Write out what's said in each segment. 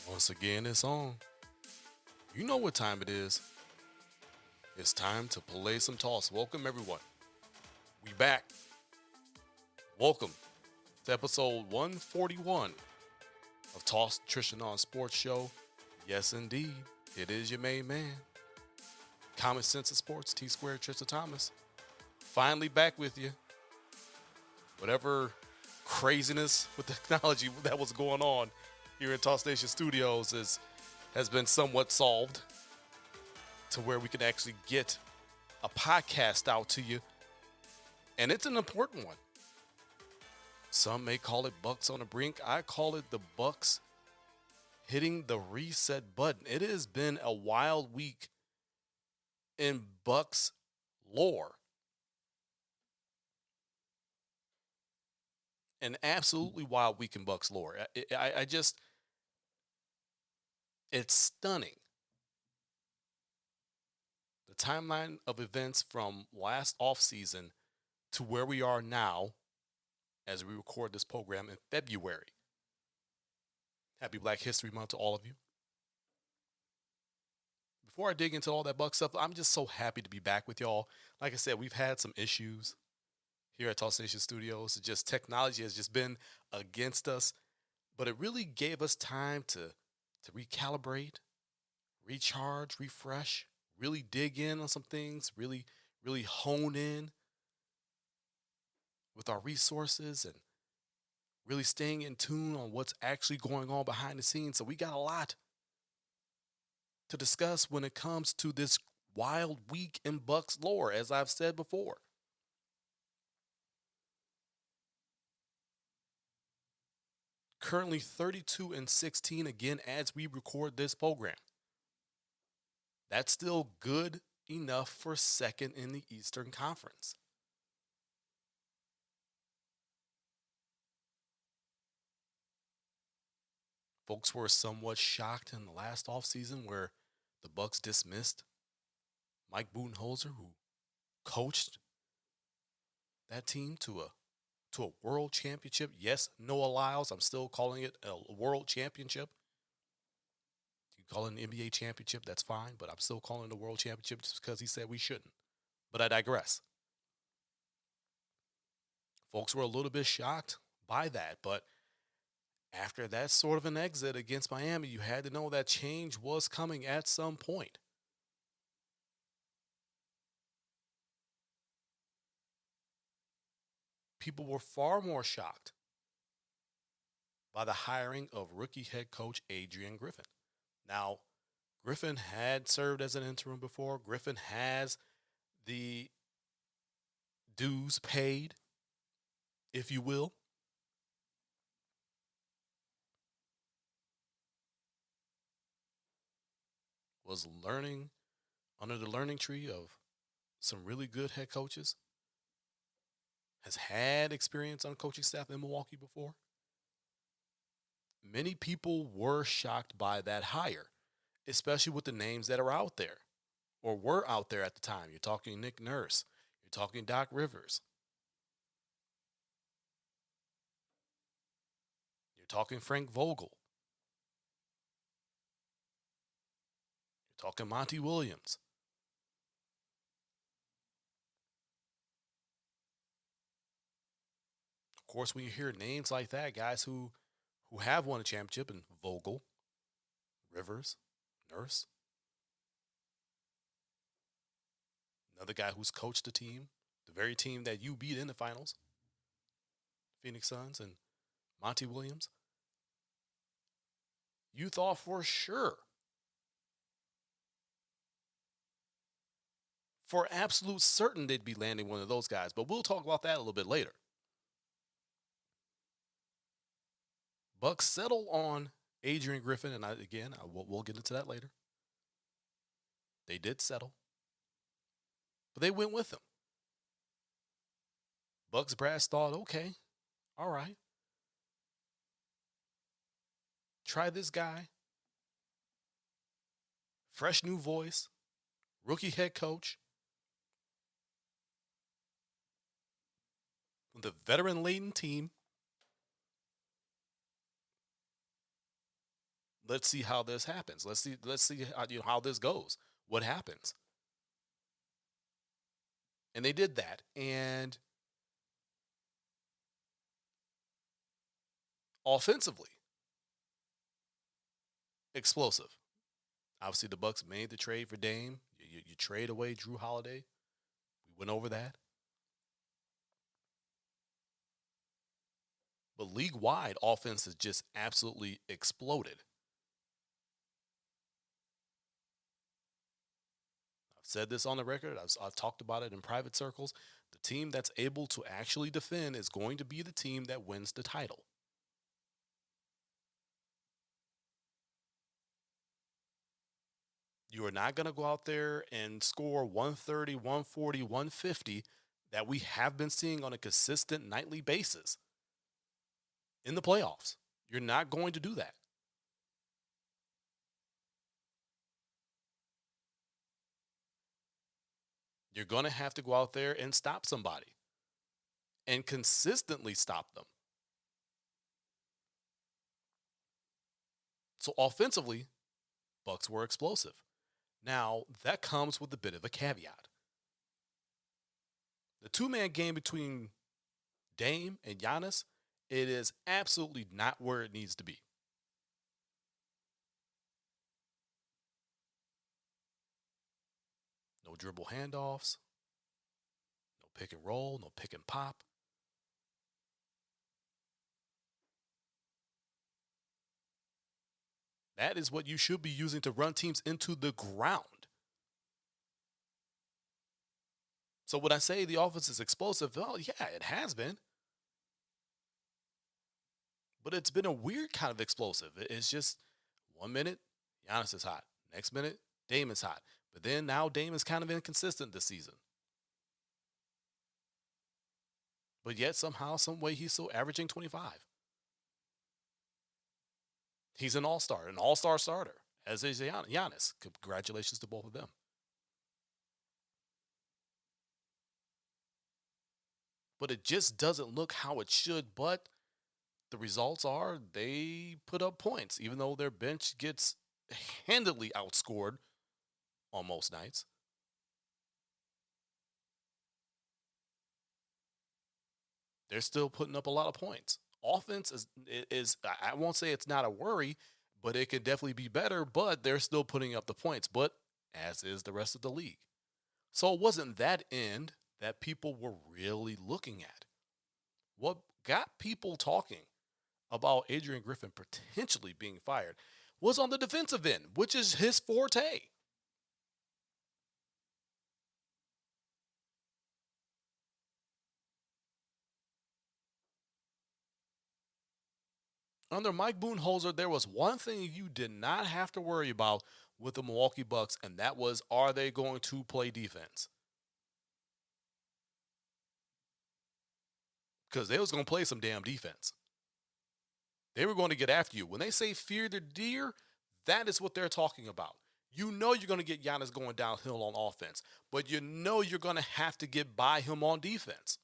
Once again, it's on. You know what time it is. It's time to play some toss. Welcome, everyone. We back. Welcome to episode 141 of Toss Tristain on Sports Show. Yes, indeed. It is your main man. Common Sense of Sports, T-Squared, Tristan Thomas. Finally back with you. Whatever craziness with technology that was going on here in Toss Station Studios has been somewhat solved to where we can actually get a podcast out to you. And it's an important one. Some may call it Bucks on the brink. I call it the Bucks hitting the reset button. It has been a wild week in Bucks lore. An absolutely wild week in Bucks lore. It's stunning. The timeline of events from last offseason to where we are now as we record this program in February. Happy Black History Month to all of you. Before I dig into all that Buck stuff, I'm just so happy to be back with y'all. Like I said, we've had some issues here at Toss Station Studios. It's just technology has just been against us, but it really gave us time to recalibrate, recharge, refresh, really dig in on some things, really hone in with our resources and really staying in tune on what's actually going on behind the scenes. So we got a lot to discuss when it comes to this wild week in Bucks lore, as I've said before. Currently 32-16 again as we record this program. That's still good enough for second in the Eastern Conference. Folks were somewhat shocked in the last offseason where the Bucks dismissed Mike Budenholzer, who coached that team to a world championship. Yes, Noah Lyles, I'm still calling it a world championship. You call it an NBA championship, that's fine, but I'm still calling it a world championship just because he said we shouldn't. But I digress. Folks were a little bit shocked by that, but after that sort of an exit against Miami, you had to know that change was coming at some point. People were far more shocked by the hiring of rookie head coach Adrian Griffin. Now, Griffin had served as an interim before. Griffin has the dues paid, if you will. Was learning under the learning tree of some really good head coaches. Has had experience on coaching staff in Milwaukee before. Many people were shocked by that hire, especially with the names that are out there or were out there at the time. You're talking Nick Nurse. You're talking Doc Rivers. You're talking Frank Vogel. You're talking Monty Williams. Of course, when you hear names like that, guys who have won a championship, and Vogel, Rivers, Nurse, another guy who's coached the team, the very team that you beat in the finals, Phoenix Suns, and Monty Williams, you thought for sure, for absolute certain, they'd be landing one of those guys. But we'll talk about that a little bit later. Bucks settle on Adrian Griffin, and we'll get into that later. They did settle, but they went with him. Bucks brass thought, okay, all right, try this guy. Fresh new voice, rookie head coach, the veteran-laden team. Let's see how this happens. Let's see how this goes. What happens? And they did that. And offensively, explosive. Obviously, the Bucks made the trade for Dame. You trade away Drew Holiday. We went over that. But league wide, offense has just absolutely exploded. I've said this on the record. I've talked about it in private circles. The team that's able to actually defend is going to be the team that wins the title. You are not going to go out there and score 130, 140, 150 that we have been seeing on a consistent nightly basis in the playoffs. You're not going to do that. You're going to have to go out there and stop somebody and consistently stop them. So offensively, Bucks were explosive. Now, that comes with a bit of a caveat. The two-man game between Dame and Giannis, it is absolutely not where it needs to be. No dribble handoffs, no pick and roll, no pick and pop. That is what you should be using to run teams into the ground. So when I say the offense is explosive, well, yeah, it has been. But it's been a weird kind of explosive. It's just 1 minute, Giannis is hot. Next minute, Dame is hot. But then now Dame is kind of inconsistent this season. But yet somehow, some way, he's still averaging 25. He's an all-star starter, as is Giannis. Congratulations to both of them. But it just doesn't look how it should. But the results are they put up points, even though their bench gets handedly outscored on most nights. They're still putting up a lot of points. Offense is I won't say it's not a worry, but it could definitely be better. But they're still putting up the points, but as is the rest of the league. So it wasn't that end that people were really looking at. What got people talking about Adrian Griffin potentially being fired was on the defensive end, which is his forte. Under Mike Budenholzer, there was one thing you did not have to worry about with the Milwaukee Bucks, and that was, are they going to play defense? Because they was going to play some damn defense. They were going to get after you. When they say fear the deer, that is what they're talking about. You know you're going to get Giannis going downhill on offense, but you know you're going to have to get by him on defense.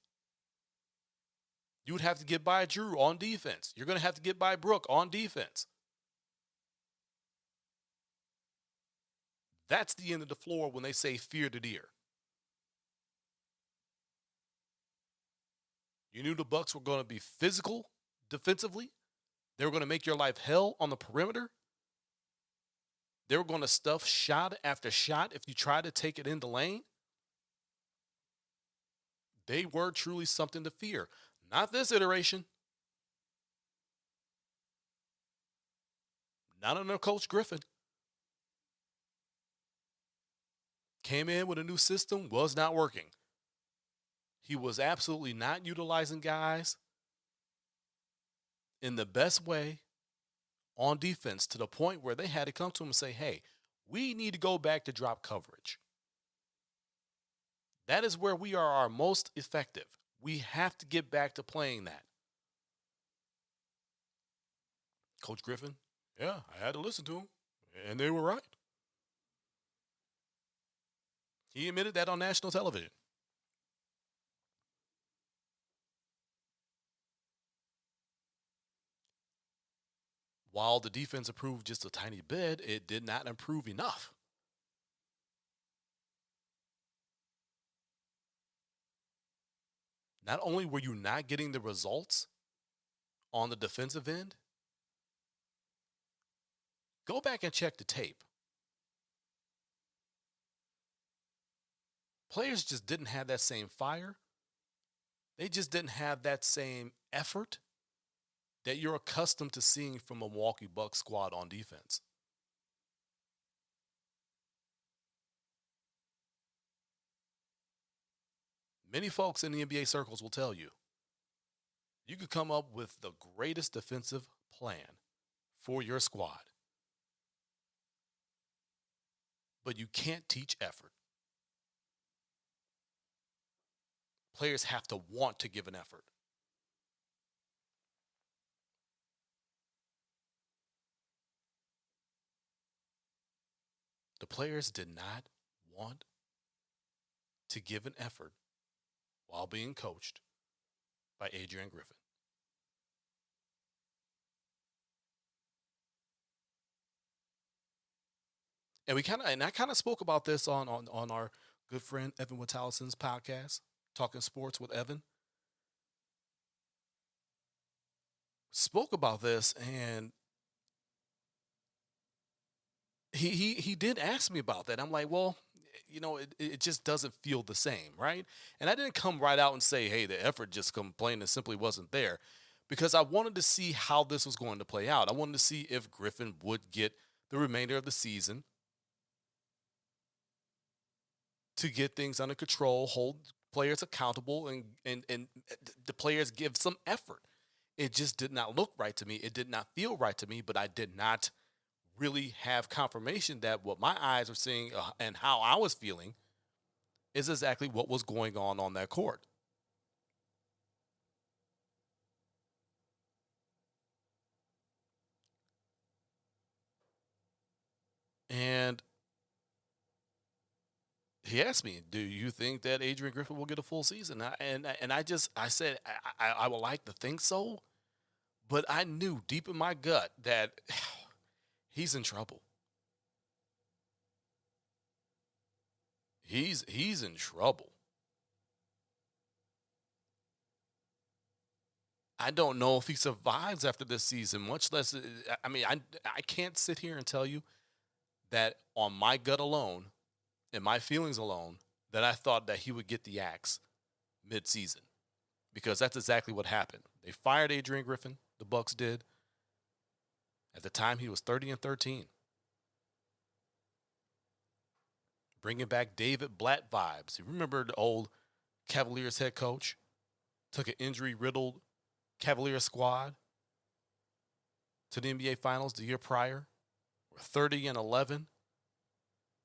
You would have to get by Drew on defense. You're going to have to get by Brook on defense. That's the end of the floor when they say fear the deer. You knew the Bucks were going to be physical defensively. They were going to make your life hell on the perimeter. They were going to stuff shot after shot if you try to take it in the lane. They were truly something to fear. Not this iteration. Not under Coach Griffin. Came in with a new system, was not working. He was absolutely not utilizing guys in the best way on defense to the point where they had to come to him and say, hey, we need to go back to drop coverage. That is where we are our most effective. We have to get back to playing that. Coach Griffin, yeah, I had to listen to him, and they were right. He admitted that on national television. while the defense improved just a tiny bit, it did not improve enough. Not only were you not getting the results on the defensive end, go back and check the tape. Players just didn't have that same fire. They just didn't have that same effort that you're accustomed to seeing from a Milwaukee Bucks squad on defense. Many folks in the NBA circles will tell you, you could come up with the greatest defensive plan for your squad, but you can't teach effort. Players have to want to give an effort. The players did not want to give an effort while being coached by Adrian Griffin. And I kind of spoke about this on our good friend Evan Wittalison's podcast, Talking Sports with Evan. Spoke about this, and he did ask me about that. I'm like, well, it just doesn't feel the same, right? And I didn't come right out and say, hey, the effort just plain and simply wasn't there, because I wanted to see how this was going to play out. I wanted to see if Griffin would get the remainder of the season to get things under control, hold players accountable, and the players give some effort. It just did not look right to me. It did not feel right to me, but I did not really have confirmation that what my eyes were seeing and how I was feeling is exactly what was going on that court. And he asked me, "Do you think that Adrian Griffin will get a full season?" I said I would like to think so, but I knew deep in my gut that he's in trouble. He's in trouble. I don't know if he survives after this season, much less. I mean, I can't sit here and tell you that on my gut alone and my feelings alone that I thought that he would get the axe mid-season, because that's exactly what happened. They fired Adrian Griffin. The Bucks did. At the time, he was 30-13, bringing back David Blatt vibes. You remember the old Cavaliers head coach took an injury-riddled Cavaliers squad to the NBA Finals the year prior, were 30-11.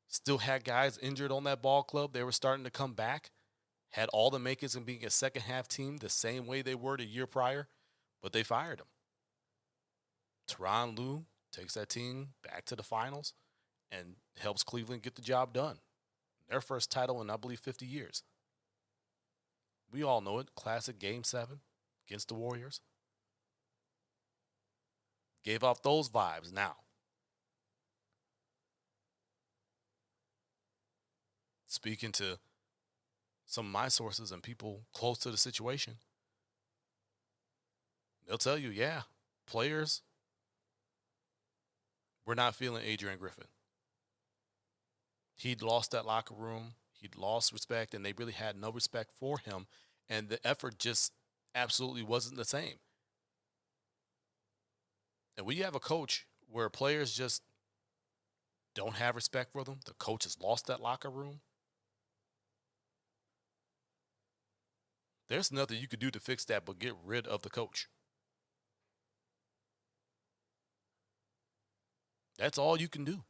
Still had guys injured on that ball club. They were starting to come back. Had all the makings of being a second half team the same way they were the year prior, but they fired him. Tyronn Lue takes that team back to the finals and helps Cleveland get the job done. Their first title in, I believe, 50 years. We all know it. Classic Game 7 against the Warriors. Gave off those vibes now. Speaking to some of my sources and people close to the situation, they'll tell you, yeah, players were not feeling Adrian Griffin. He'd lost that locker room. He'd lost respect, and they really had no respect for him. And the effort just absolutely wasn't the same. And when you have a coach where players just don't have respect for them, the coach has lost that locker room, there's nothing you could do to fix that but get rid of the coach. That's all you can do.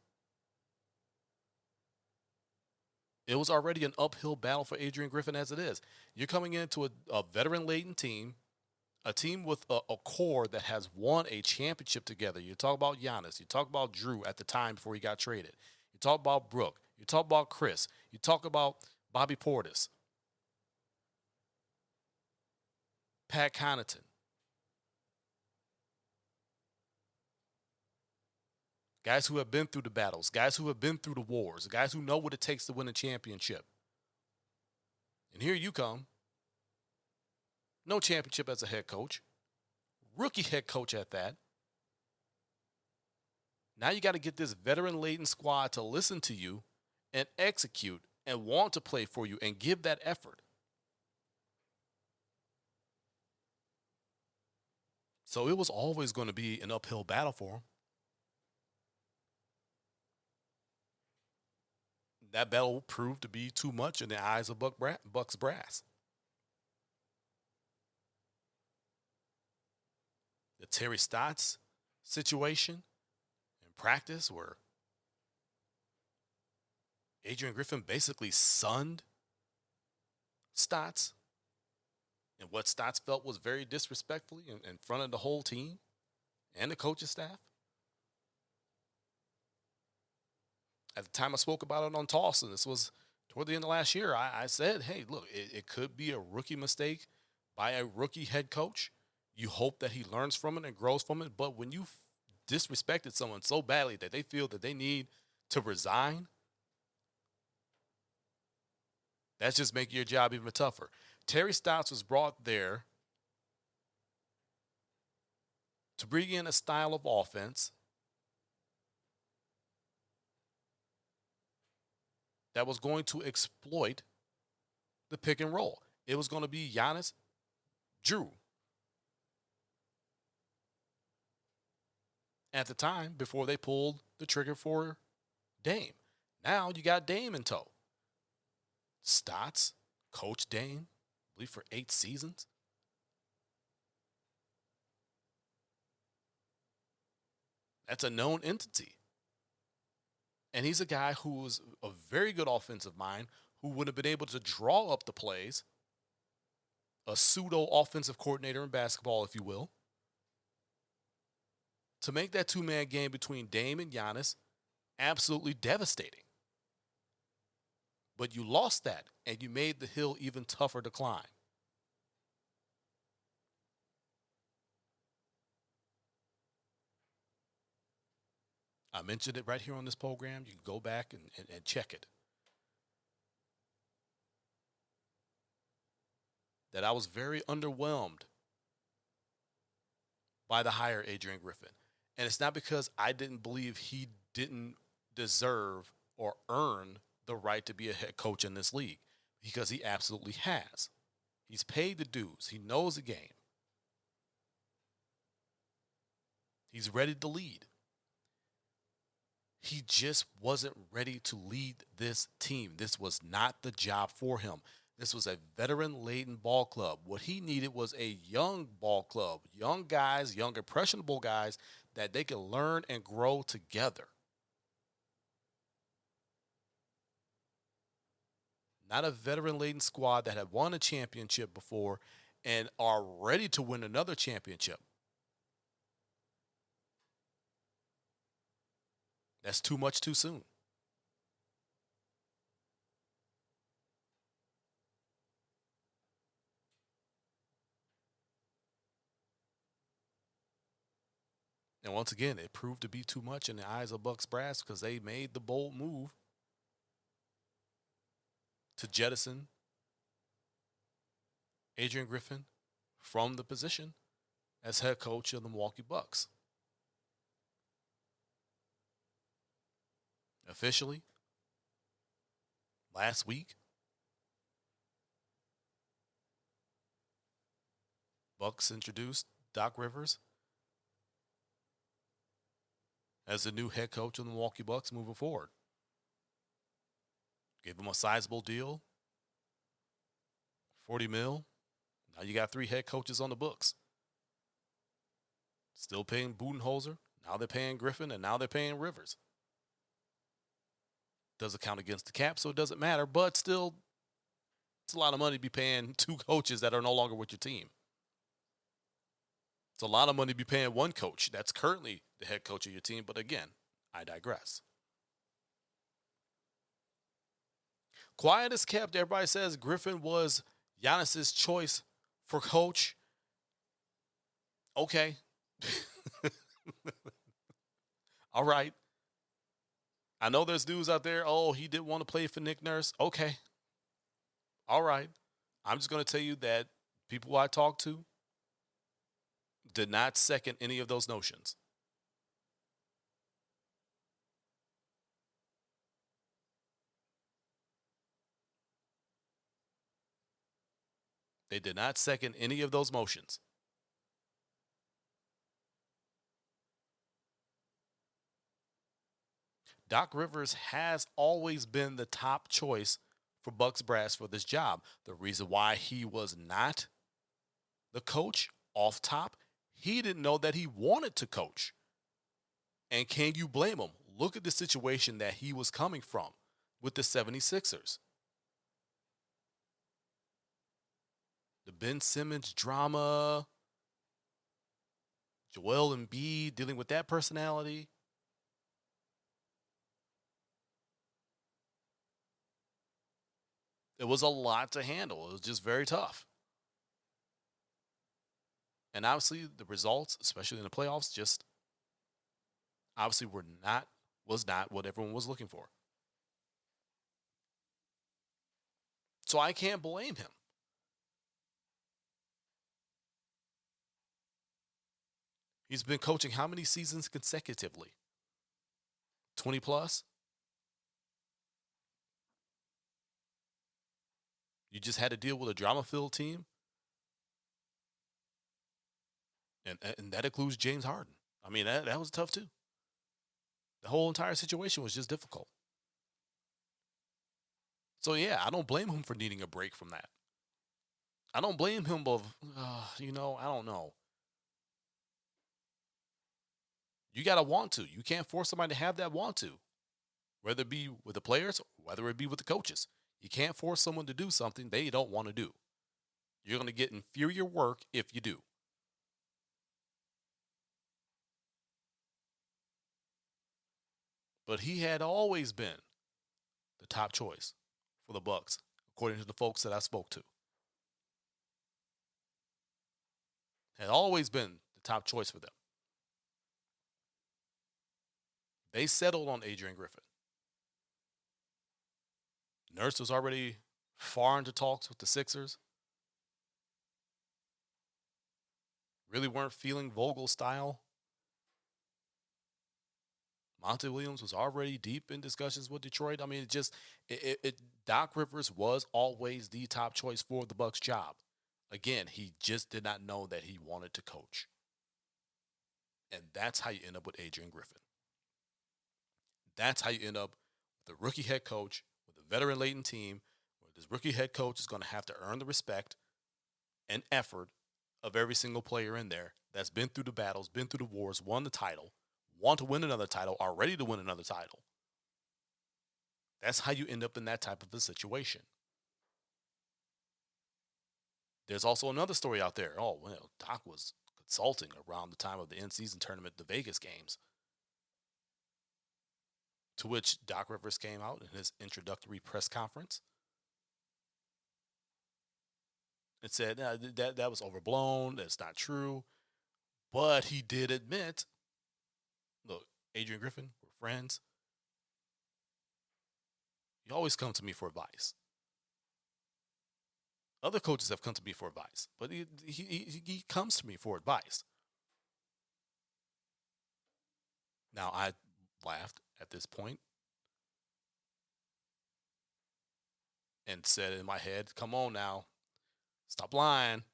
It was already an uphill battle for Adrian Griffin as it is. You're coming into a veteran-laden team, a team with a core that has won a championship together. You talk about Giannis. You talk about Drew at the time before he got traded. You talk about Brooke. You talk about Chris. You talk about Bobby Portis, Pat Connaughton. guys who have been through the battles, guys who have been through the wars, guys who know what it takes to win a championship. And here you come, no championship as a head coach, rookie head coach at that. Now you got to get this veteran-laden squad to listen to you and execute and want to play for you and give that effort. So it was always going to be an uphill battle for him. That battle proved to be too much in the eyes of Bucks brass. The Terry Stotts situation in practice, where Adrian Griffin basically sunned Stotts, and what Stotts felt was very disrespectfully in front of the whole team and the coaching staff. At the time I spoke about it on Toss, and this was toward the end of last year, I said, hey, look, it could be a rookie mistake by a rookie head coach. You hope that he learns from it and grows from it. But when you disrespected someone so badly that they feel that they need to resign, that's just making your job even tougher. Terry Stotts was brought there to bring in a style of offense that was going to exploit the pick and roll. It was going to be Giannis, Drew. At the time, before they pulled the trigger for Dame. Now you got Dame in tow. Stotts, Coach Dame, I believe for 8 seasons. That's a known entity. And he's a guy who was a very good offensive mind, who would have been able to draw up the plays, a pseudo offensive coordinator in basketball, if you will, to make that two-man game between Dame and Giannis absolutely devastating. But you lost that, and you made the hill even tougher to climb. I mentioned it right here on this program. You can go back and check it. That I was very underwhelmed by the hire Adrian Griffin. And it's not because I didn't believe he didn't deserve or earn the right to be a head coach in this league, because he absolutely has. He's paid the dues. He knows the game. He's ready to lead. He just wasn't ready to lead this team. This was not the job for him. This was a veteran-laden ball club. What he needed was a young ball club, young guys, young impressionable guys that they could learn and grow together. Not a veteran-laden squad that had won a championship before and are ready to win another championship. That's too much too soon. And once again, it proved to be too much in the eyes of Bucks brass, because they made the bold move to jettison Adrian Griffin from the position as head coach of the Milwaukee Bucks. Officially, last week, Bucks introduced Doc Rivers as the new head coach of the Milwaukee Bucks moving forward. Gave him a sizable deal, $40 million. Now you got 3 head coaches on the books. Still paying Budenholzer. Now they're paying Griffin, and now they're paying Rivers. Doesn't count against the cap, so it doesn't matter. But still, it's a lot of money to be paying 2 coaches that are no longer with your team. It's a lot of money to be paying 1 coach that's currently the head coach of your team. But again, I digress. Quiet as kept. Everybody says Griffin was Giannis's choice for coach. Okay. All right. I know there's dudes out there, oh, he didn't want to play for Nick Nurse. Okay. All right. I'm just going to tell you that people I talked to did not second any of those notions. They did not second any of those motions. Doc Rivers has always been the top choice for Bucks brass for this job. The reason why he was not the coach off top, he didn't know that he wanted to coach. And can you blame him? Look at the situation that he was coming from with the 76ers. The Ben Simmons drama, Joel Embiid dealing with that personality. It was a lot to handle. It was just very tough. And obviously the results, especially in the playoffs, just obviously was not what everyone was looking for. So I can't blame him. He's been coaching how many seasons consecutively? 20 plus? You just had to deal with a drama filled team? And that includes James Harden. I mean, that was tough too. The whole entire situation was just difficult. So, yeah, I don't blame him for needing a break from that. I don't blame him of, I don't know. You got to want to. You can't force somebody to have that want to, whether it be with the players, whether it be with the coaches. You can't force someone to do something they don't want to do. You're going to get inferior work if you do. But he had always been the top choice for the Bucks, according to the folks that I spoke to. Had always been the top choice for them. They settled on Adrian Griffin. Nurse was already far into talks with the Sixers. Really weren't feeling Vogel's style. Monty Williams was already deep in discussions with Detroit. I mean, Doc Rivers was always the top choice for the Bucks job. Again, he just did not know that he wanted to coach. And that's how you end up with Adrian Griffin. That's how you end up with a rookie head coach, with a veteran laden team, where this rookie head coach is going to have to earn the respect and effort of every single player in there that's been through the battles, been through the wars, won the title, want to win another title, are ready to win another title. That's how you end up in that type of a situation. There's also another story out there. Oh, well, Doc was consulting around the time of the in-season tournament, the Vegas games. To which Doc Rivers came out in his introductory press conference and said that was overblown. That's not true. But he did admit, look, Adrian Griffin, we're friends. You always come to me for advice. Other coaches have come to me for advice, but he comes to me for advice. Now, I laughed at this point and said in my head, come on now, stop lying.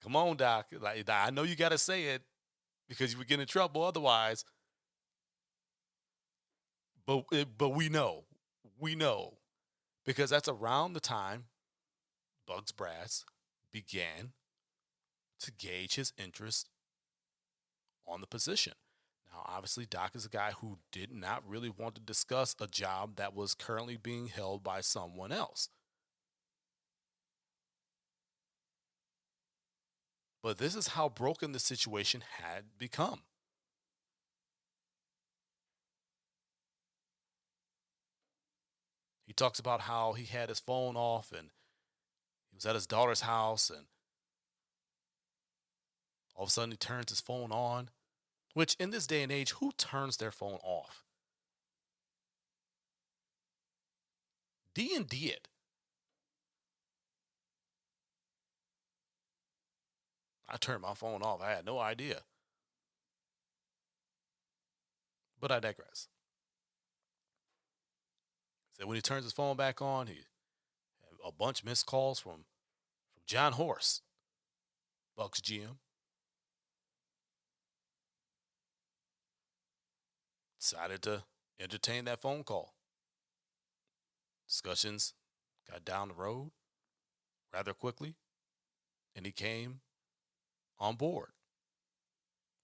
Come on, Doc. Like, I know you got to say it because you would get in trouble otherwise. But we know, because that's around the time Bugs Brass began to gauge his interest on the position. Now, obviously, Doc is a guy who did not really want to discuss a job that was currently being held by someone else. But this is how broken the situation had become. He talks about how he had his phone off and he was at his daughter's house, and all of a sudden he turns his phone on Which in this day and age, who turns their phone off? D&D it. I turned my phone off. I had no idea. But I digress. So when he turns his phone back on, he had a bunch of missed calls from John Horst, Bucks GM. Decided to entertain that phone call. Discussions got down the road rather quickly, and he came on board.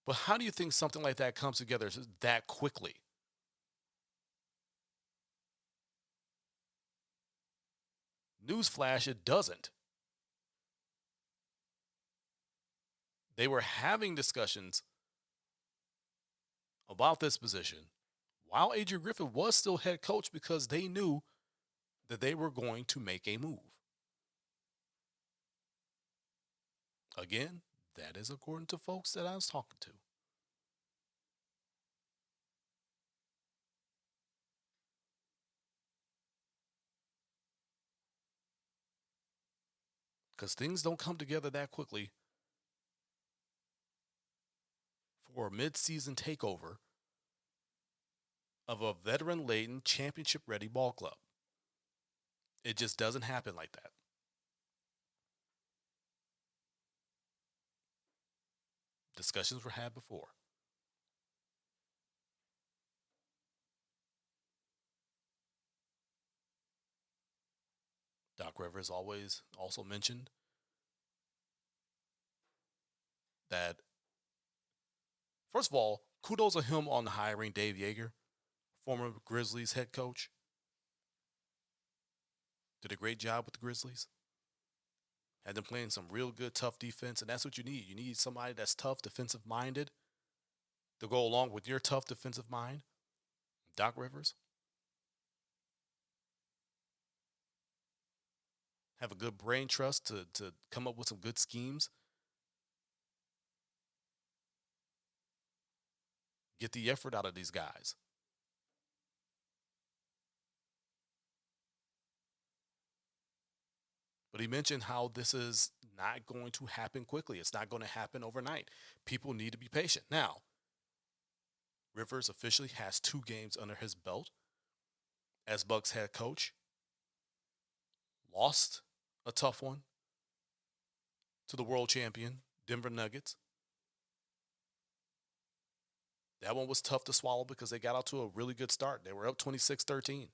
But how do you think something like that comes together that quickly? Newsflash, it doesn't. They were having discussions about this position while Adrian Griffin was still head coach because they knew that they were going to make a move. Again, that is according to folks that I was talking to. Because things don't come together that quickly for a midseason takeover of a veteran laden, championship ready ball club. It just doesn't happen like that. Discussions were had before. Doc Rivers always also mentioned that, first of all, kudos to him on hiring Dave Yeager, former Grizzlies head coach. Did a great job with the Grizzlies. Had them playing some real good, tough defense, and that's what you need. You need somebody that's tough, defensive minded to go along with your tough defensive mind. Doc Rivers. Have a good brain trust to come up with some good schemes. Get the effort out of these guys. But he mentioned how this is not going to happen quickly. It's not going to happen overnight. People need to be patient. Now, Rivers officially has 2 games under his belt as Bucks head coach. Lost a tough one to the world champion, Denver Nuggets. That one was tough to swallow because they got out to a really good start. They were up 26-13.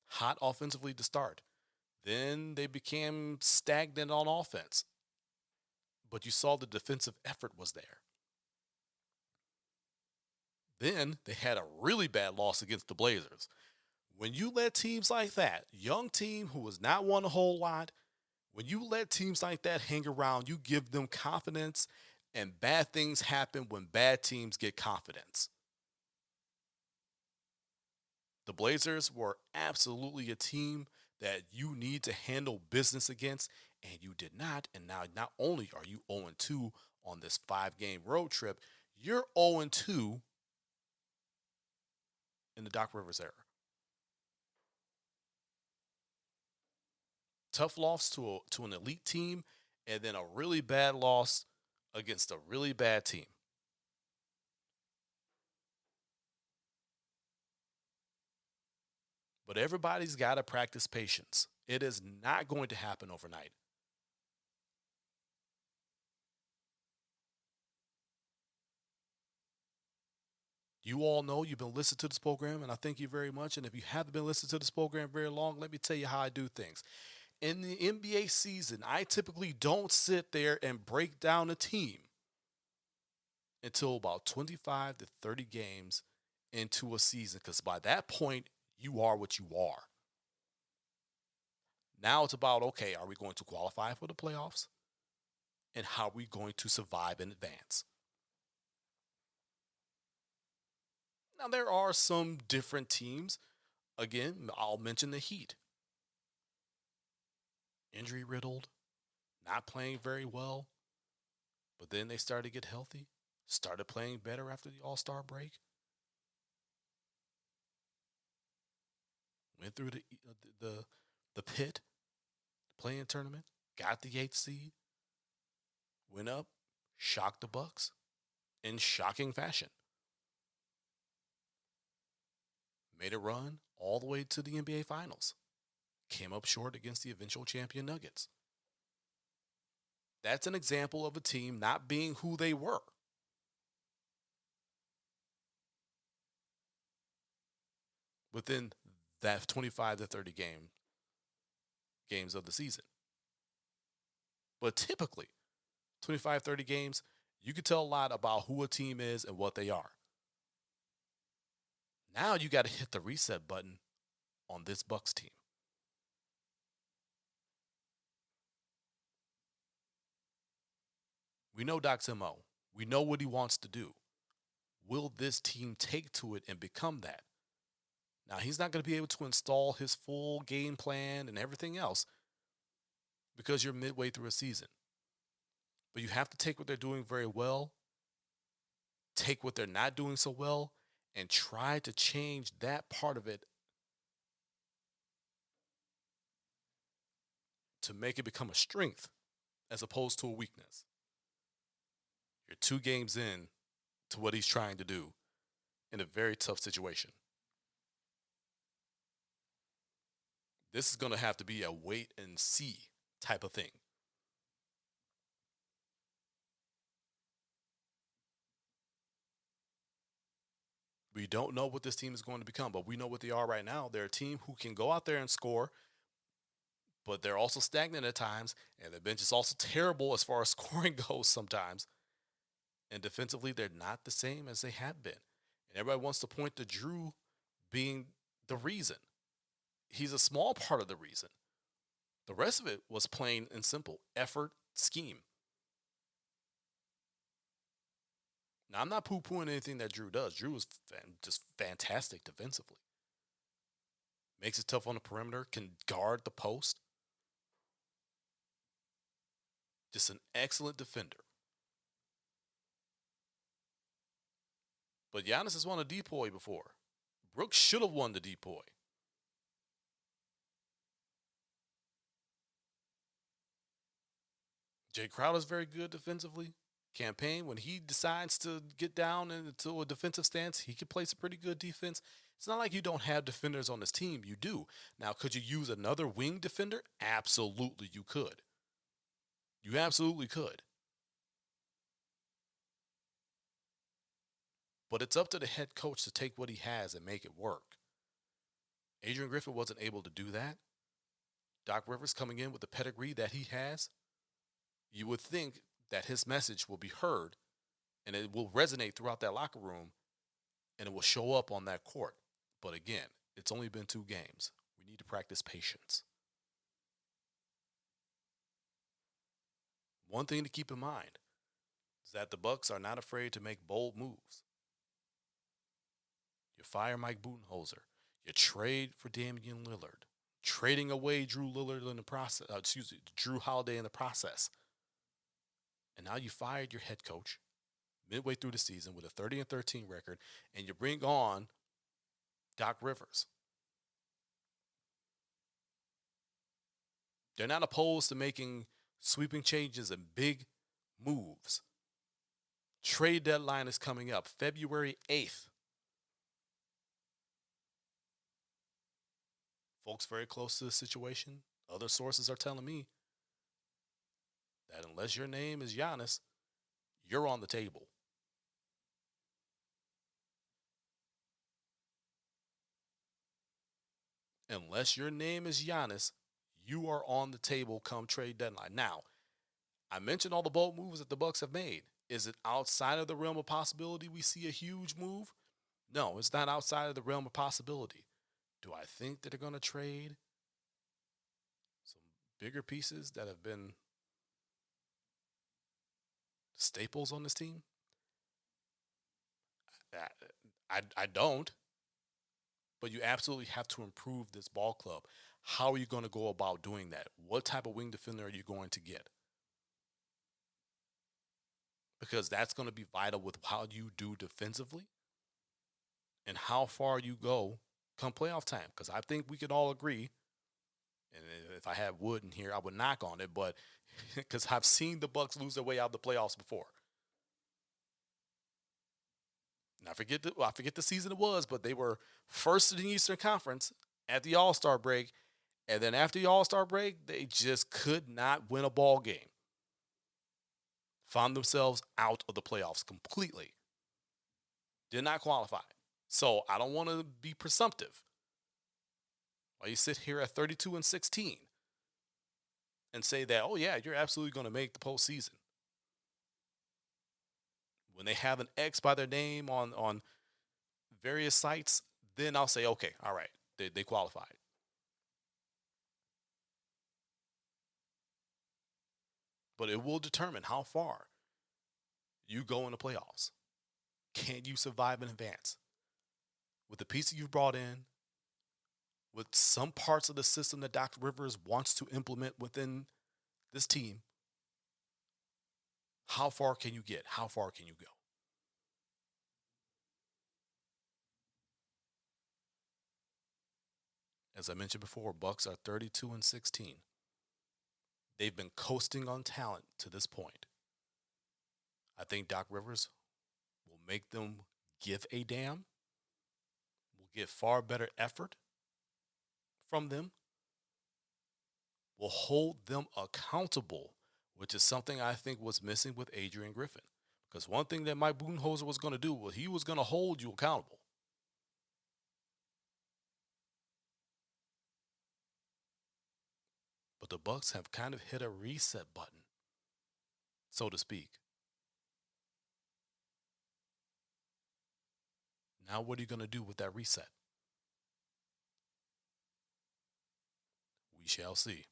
Hot offensively to start. Then they became stagnant on offense. But you saw the defensive effort was there. Then they had a really bad loss against the Blazers. When you let teams like that, young team who has not won a whole lot, when you let teams like that hang around, you give them confidence, and bad things happen when bad teams get confidence. The Blazers were absolutely a team that you need to handle business against, and you did not. And now, not only are you 0-2 on this 5-game road trip, you're 0-2 in the Doc Rivers era. Tough loss to an elite team, and then a really bad loss against a really bad team. But everybody's got to practice patience. It is not going to happen overnight. You all know you've been listening to this program, and I thank you very much. And if you haven't been listening to this program very long, let me tell you how I do things. In the NBA season, I typically don't sit there and break down a team until about 25 to 30 games into a season, because by that point, you are what you are. Now it's about, okay, are we going to qualify for the playoffs? And how are we going to survive in advance? Now, there are some different teams. Again, I'll mention the Heat. Injury riddled, not playing very well, but then they started to get healthy, started playing better after the All-Star break, went through the pit, playing tournament, got the 8th seed, went up, shocked the Bucks in shocking fashion. Made a run all the way to the NBA Finals. Came up short against the eventual champion Nuggets. That's an example of a team not being who they were. Within that 25 to 30 games of the season. But typically, 25, 30 games, you can tell a lot about who a team is and what they are. Now you got to hit the reset button on this Bucks team. We know Doc's MO. We know what he wants to do. Will this team take to it and become that? Now, he's not going to be able to install his full game plan and everything else because you're midway through a season. But you have to take what they're doing very well, take what they're not doing so well, and try to change that part of it to make it become a strength as opposed to a weakness. You're 2 games in to what he's trying to do in a very tough situation. This is going to have to be a wait and see type of thing. We don't know what this team is going to become, but we know what they are right now. They're a team who can go out there and score, but they're also stagnant at times, and the bench is also terrible as far as scoring goes sometimes. And defensively, they're not the same as they have been. And everybody wants to point to Drew being the reason. He's a small part of the reason. The rest of it was plain and simple effort, scheme. Now, I'm not poo-pooing anything that Drew does. Drew is just fantastic defensively. Makes it tough on the perimeter, can guard the post. Just an excellent defender. But Giannis has won a depoy before. Brooks should have won the depoy. Jay Crowder's very good defensively. Campaign, when he decides to get down into a defensive stance, he can play some pretty good defense. It's not like you don't have defenders on this team. You do. Now, could you use another wing defender? Absolutely, you could. You absolutely could. But it's up to the head coach to take what he has and make it work. Adrian Griffin wasn't able to do that. Doc Rivers coming in with the pedigree that he has, you would think that his message will be heard and it will resonate throughout that locker room and it will show up on that court. But again, it's only been 2 games. We need to practice patience. One thing to keep in mind is that the Bucks are not afraid to make bold moves. You fire Mike Budenholzer. You trade for Damian Lillard. Trading away Drew Lillard in the process. Drew Holiday in the process. And now you fired your head coach midway through the season with a 30-13 record, and you bring on Doc Rivers. They're not opposed to making sweeping changes and big moves. Trade deadline is coming up February 8th. Folks very close to the situation, other sources are telling me that unless your name is Giannis, you're on the table. Unless your name is Giannis, you are on the table come trade deadline. Now, I mentioned all the bold moves that the Bucks have made. Is it outside of the realm of possibility we see a huge move? No, it's not outside of the realm of possibility. Do I think that they're going to trade some bigger pieces that have been staples on this team? I don't. But you absolutely have to improve this ball club. How are you going to go about doing that? What type of wing defender are you going to get? because that's going to be vital with how you do defensively and how far you go come playoff time. Because I think we can all agree, and if I had wood in here, I would knock on it, but because I've seen the Bucks lose their way out of the playoffs before. And I forget the season it was, but they were first in the Eastern Conference at the All-Star break, and then after the All-Star break, they just could not win a ball game. Found themselves out of the playoffs completely. Did not qualify. So I don't want to be presumptive. While you sit here at 32-16 and say that, oh yeah, you're absolutely going to make the postseason. When they have an X by their name on various sites, then I'll say, okay, all right, they qualified. But it will determine how far you go in the playoffs. Can you survive in advance? With the pieces you've brought in, with some parts of the system that Dr. Rivers wants to implement within this team, how far can you get? How far can you go? As I mentioned before, Bucks are 32-16. They've been coasting on talent to this point. I think Doc Rivers will make them give a damn, will get far better effort from them, will hold them accountable, which is something I think was missing with Adrian Griffin. Because one thing that Mike Budenholzer was going to do was he was going to hold you accountable. But the Bucks have kind of hit a reset button, so to speak. Now what are you going to do with that reset? We shall see.